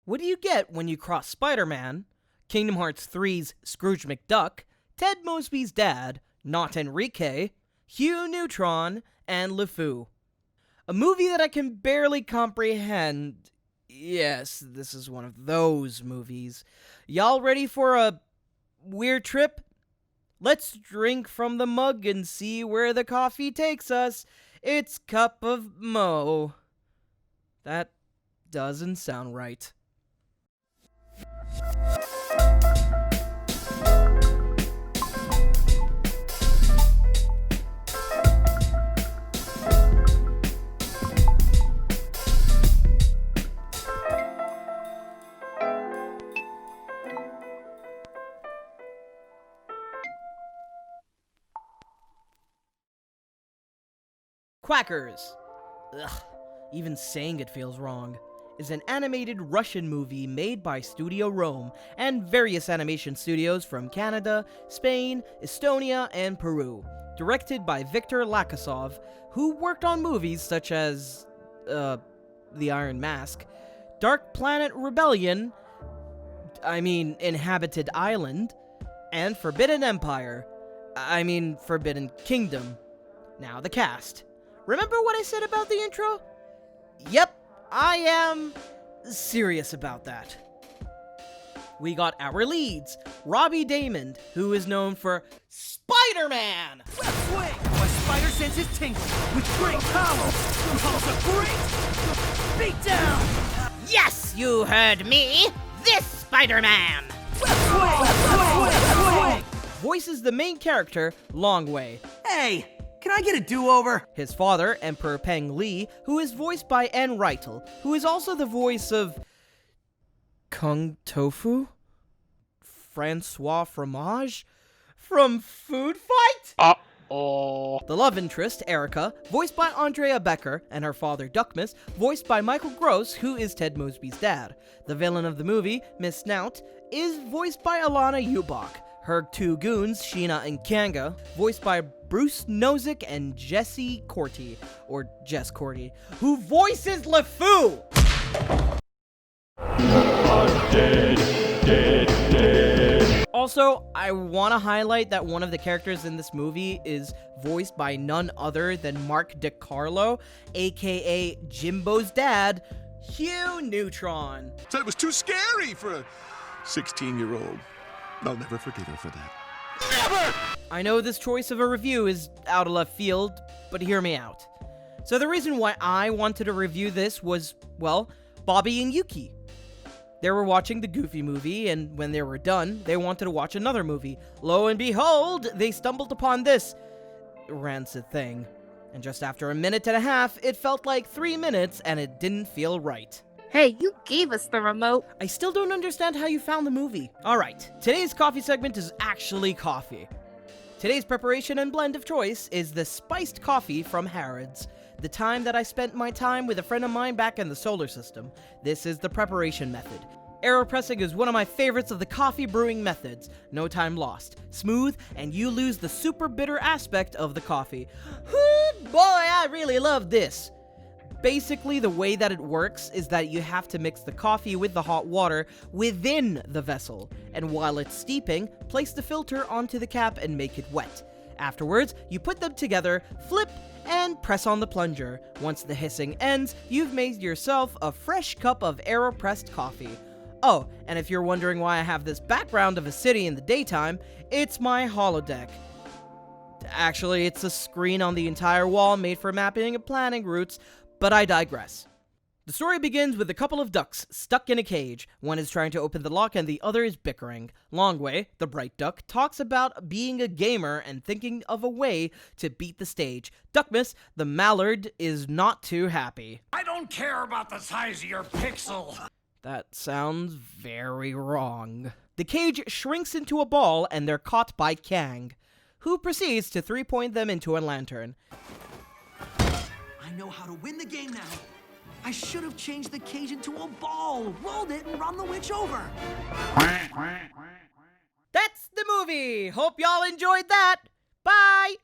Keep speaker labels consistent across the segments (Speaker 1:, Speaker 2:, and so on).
Speaker 1: What do you get when you cross Spider-Man, Kingdom Hearts 3's Scrooge McDuck, Ted Mosby's dad, Not Enrique, Hugh Neutron, and LeFou? A movie that I can barely comprehend. Yes, this is one of those movies. Y'all ready for a weird trip? Let's drink from the mug and see where the coffee takes us. It's Cup of Mo. That doesn't sound right. Quackerz, ugh, even saying it feels wrong, is an animated Russian movie made by Studio Rome and various animation studios from Canada, Spain, Estonia, and Peru. Directed by Viktor Lakasov, who worked on movies such as, The Iron Mask, Dark Planet Rebellion, Inhabited Island, and Forbidden Forbidden Kingdom. Now the cast. Remember what I said about the intro? Yep, I am serious about that. We got our leads, Robbie Daymond, who is known for Spider-Man!
Speaker 2: Left swing! My spider sense is tingling with great power! Calls a great beat down!
Speaker 3: Yes, you heard me! This Spider-Man!
Speaker 2: Left swing! Left swing!
Speaker 1: Voices the main character, Longway.
Speaker 2: Hey! Can I get a do-over?
Speaker 1: His father, Emperor Peng Li, who is voiced by Anne Reitel, who is also the voice of Kung Tofu? Francois Fromage? From Food Fight?
Speaker 4: Uh-oh.
Speaker 1: The love interest, Erica, voiced by Andrea Becker, and her father, Duckmas, voiced by Michael Gross, who is Ted Mosby's dad. The villain of the movie, Miss Snout, is voiced by Alana Ubach. Her two goons, Sheena and Kanga, voiced by Bruce Nozick and Jesse Corty, or Jess Corty, who voices LeFou! Also, I want to highlight that one of the characters in this movie is voiced by none other than Mark DiCarlo, aka Jimbo's dad, Hugh Neutron.
Speaker 5: Said it was too scary for a 16-year-old. I'll never forgive her for that. Never!
Speaker 1: I know this choice of a review is out of left field, but hear me out. So the reason why I wanted to review this was, well, Bobby and Yuki. They were watching the Goofy movie, and when they were done, they wanted to watch another movie. Lo and behold, they stumbled upon this rancid thing. And just after a minute and a half, it felt like 3 minutes, and it didn't feel right.
Speaker 6: Hey, you gave us the remote.
Speaker 1: I still don't understand how you found the movie. Alright, today's coffee segment is actually coffee. Today's preparation and blend of choice is the spiced coffee from Harrods. The time that I spent my time with a friend of mine back in the solar system. This is the preparation method. AeroPressing is one of my favorites of the coffee brewing methods. No time lost. Smooth, and you lose the super bitter aspect of the coffee. Boy, I really love this. Basically, the way that it works is that you have to mix the coffee with the hot water within the vessel, and while it's steeping, place the filter onto the cap and make it wet. Afterwards, you put them together, flip, and press on the plunger. Once the hissing ends, you've made yourself a fresh cup of AeroPressed coffee. Oh, and if you're wondering why I have this background of a city in the daytime, it's my holodeck. Actually, it's a screen on the entire wall made for mapping and planning routes, but I digress. The story begins with a couple of ducks stuck in a cage. One is trying to open the lock and the other is bickering. Longway, the bright duck, talks about being a gamer and thinking of a way to beat the stage. Duckmas, the mallard, is not too happy.
Speaker 2: I don't care about the size of your pixel.
Speaker 1: That sounds very wrong. The cage shrinks into a ball and they're caught by Kang, who proceeds to 3-point them into a lantern.
Speaker 2: I know how to win the game now. I should have changed the cage into a ball, rolled it, and run the witch over.
Speaker 1: That's the movie! Hope y'all enjoyed that! Bye!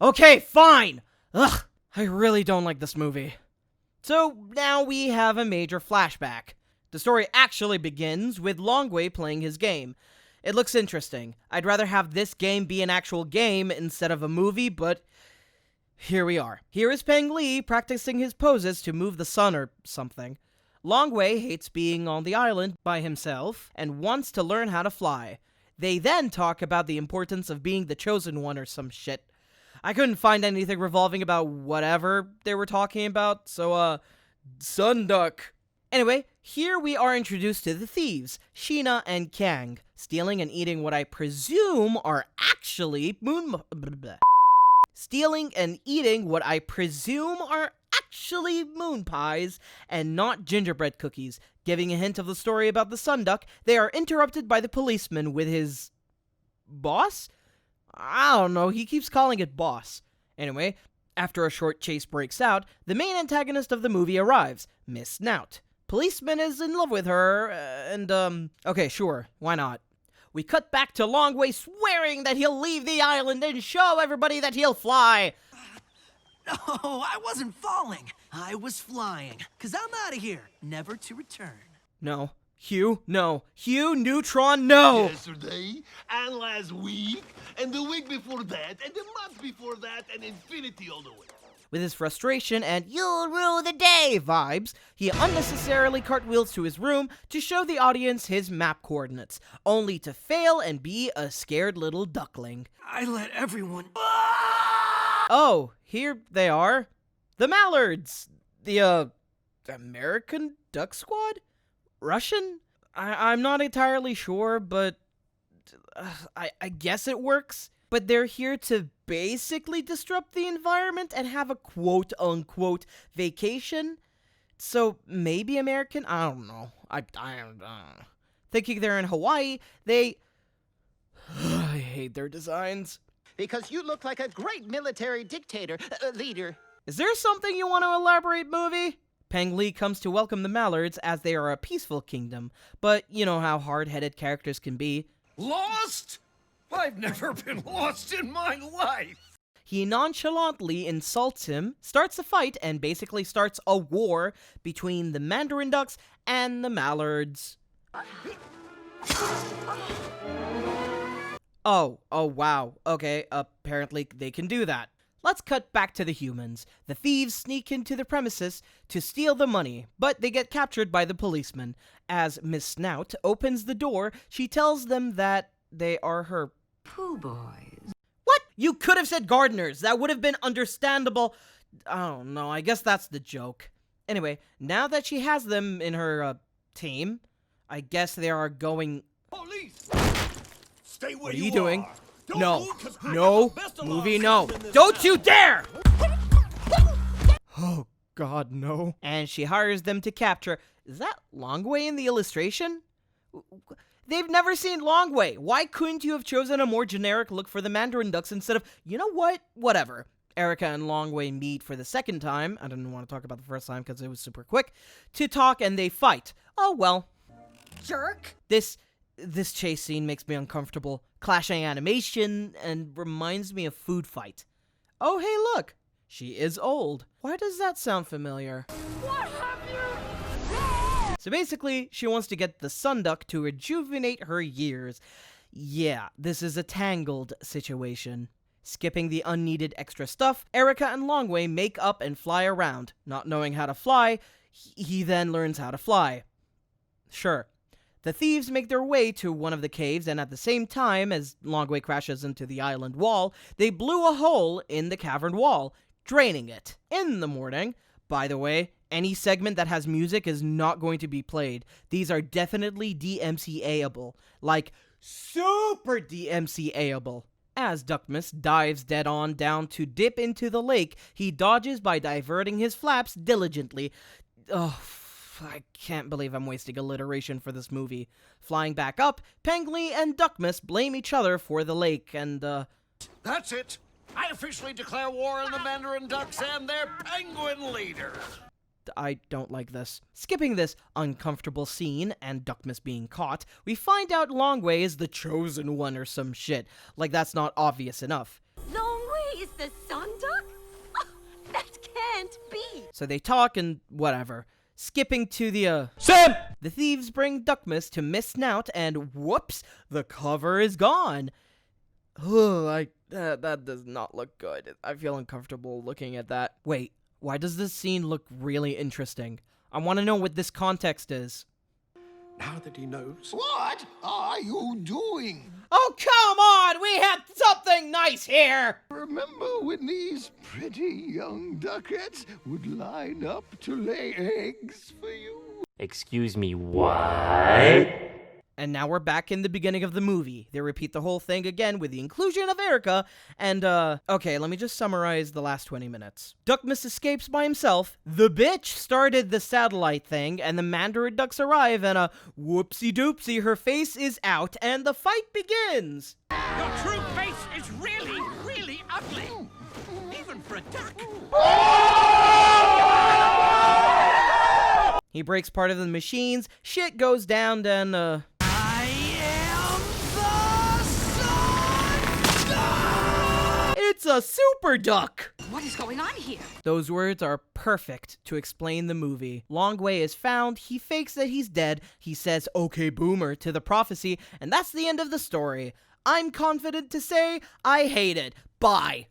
Speaker 1: Okay, fine! Ugh, I really don't like this movie. So now we have a major flashback. The story actually begins with Longwei playing his game. It looks interesting. I'd rather have this game be an actual game instead of a movie, but here we are. Here is Peng Li practicing his poses to move the sun or something. Longwei hates being on the island by himself and wants to learn how to fly. They then talk about the importance of being the chosen one or some shit. I couldn't find anything revolving about whatever they were talking about, so, Sunduck. Anyway, here we are introduced to the thieves, Sheena and Kang, stealing and eating what I presume are actually moon pies and not gingerbread cookies. Giving a hint of the story about the Sunduck, they are interrupted by the policeman with his boss? I don't know, he keeps calling it boss. Anyway, after a short chase breaks out, the main antagonist of the movie arrives, Miss Snout. Policeman is in love with her, okay, sure, why not? We cut back to Longwei swearing that he'll leave the island and show everybody that he'll fly.
Speaker 2: No, I wasn't falling. I was flying. 'Cause I'm out of here, never to return.
Speaker 1: No. Hugh, no. Hugh, Neutron, no!
Speaker 4: Yesterday, and last week, and the week before that, and the month before that, and infinity all the way.
Speaker 1: With his frustration and "you'll rule the day" vibes, he unnecessarily cartwheels to his room to show the audience his map coordinates, only to fail and be a scared little duckling.
Speaker 2: I let everyone...
Speaker 1: Oh, here they are. The Mallards. The, American Duck Squad? Russian? I'm not entirely sure, but I guess it works. But they're here to basically disrupt the environment and have a quote-unquote vacation. So maybe American? I don't know. I don't know. Thinking they're in Hawaii, they... I hate their designs.
Speaker 7: Because you look like a great military dictator, leader.
Speaker 1: Is there something you want to elaborate, movie? Peng Li comes to welcome the Mallards as they are a peaceful kingdom, but you know how hard-headed characters can be.
Speaker 8: Lost? I've never been lost in my life!
Speaker 1: He nonchalantly insults him, starts a fight, and basically starts a war between the Mandarin Ducks and the Mallards. Oh, wow. Okay, apparently they can do that. Let's cut back to the humans. The thieves sneak into the premises to steal the money, but they get captured by the policeman. As Miss Snout opens the door, she tells them that they are her
Speaker 9: poo boys.
Speaker 1: What? You could have said gardeners. That would have been understandable. I don't know. I guess that's the joke. Anyway, now that she has them in her, team, I guess they are going...
Speaker 8: Police! Stay where
Speaker 1: What are you doing?
Speaker 8: Don't
Speaker 1: No.
Speaker 8: move, 'cause I
Speaker 1: No.
Speaker 8: got the best of
Speaker 1: Movie,
Speaker 8: laws
Speaker 1: no.
Speaker 8: in this
Speaker 1: Don't
Speaker 8: town.
Speaker 1: you dare! Oh, God, no. And she hires them to capture... Is that Longwei in the illustration? They've never seen Longwei. Why couldn't you have chosen a more generic look for the Mandarin Ducks instead of... You know what? Whatever. Erica and Longwei meet for the second time. I didn't want to talk about the first time because it was super quick. To talk and they fight. Oh, well.
Speaker 9: Jerk!
Speaker 1: This chase scene makes me uncomfortable. Clashing animation and reminds me of Food Fight. Oh, hey, look. She is old. Why does that sound familiar?
Speaker 9: What have you...
Speaker 1: So basically, she wants to get the Sunduck to rejuvenate her years. Yeah, this is a tangled situation. Skipping the unneeded extra stuff, Erica and Longwei make up and fly around. Not knowing how to fly, he then learns how to fly. Sure. The thieves make their way to one of the caves, and at the same time as Longwei crashes into the island wall, they blew a hole in the cavern wall, draining it. In the morning, by the way, any segment that has music is not going to be played. These are definitely DMCA-able. Like, super DMCA-able. As Duckmas dives dead-on down to dip into the lake, he dodges by diverting his flaps diligently. Oh, I can't believe I'm wasting alliteration for this movie. Flying back up, Peng Li and Duckmas blame each other for the lake, and,
Speaker 8: That's it. I officially declare war on the Mandarin Ducks and their penguin leader.
Speaker 1: I don't like this. Skipping this uncomfortable scene and Duckmas being caught, we find out Longwei is the chosen one or some shit. Like that's not obvious enough.
Speaker 9: Longwei is the son can't be.
Speaker 1: So they talk and whatever. Skipping to the, Sam! The thieves bring Duckmas to Miss Snout, and whoops, the cover is gone. Ugh, that does not look good. I feel uncomfortable looking at that. Wait, why does this scene look really interesting? I want to know what this context is.
Speaker 5: Now that he knows.
Speaker 4: What are you doing?
Speaker 1: Oh, come on! We had something nice here!
Speaker 4: Remember when these pretty young ducats would line up to lay eggs for you?
Speaker 10: Excuse me, what?
Speaker 1: And now we're back in the beginning of the movie. They repeat the whole thing again with the inclusion of Erica, and, okay, let me just summarize the last 20 minutes. Duckmas escapes by himself, the bitch started the satellite thing, and the Mandarin ducks arrive, and, whoopsie-doopsie, her face is out, and the fight begins!
Speaker 8: Your true face is really, really ugly. Even for a duck.
Speaker 1: He breaks part of the machines, shit goes down, and, It's a super duck!
Speaker 9: What is going on here?
Speaker 1: Those words are perfect to explain the movie. Longway is found, he fakes that he's dead, he says, "Okay, boomer," to the prophecy, and that's the end of the story. I'm confident to say, I hate it. Bye.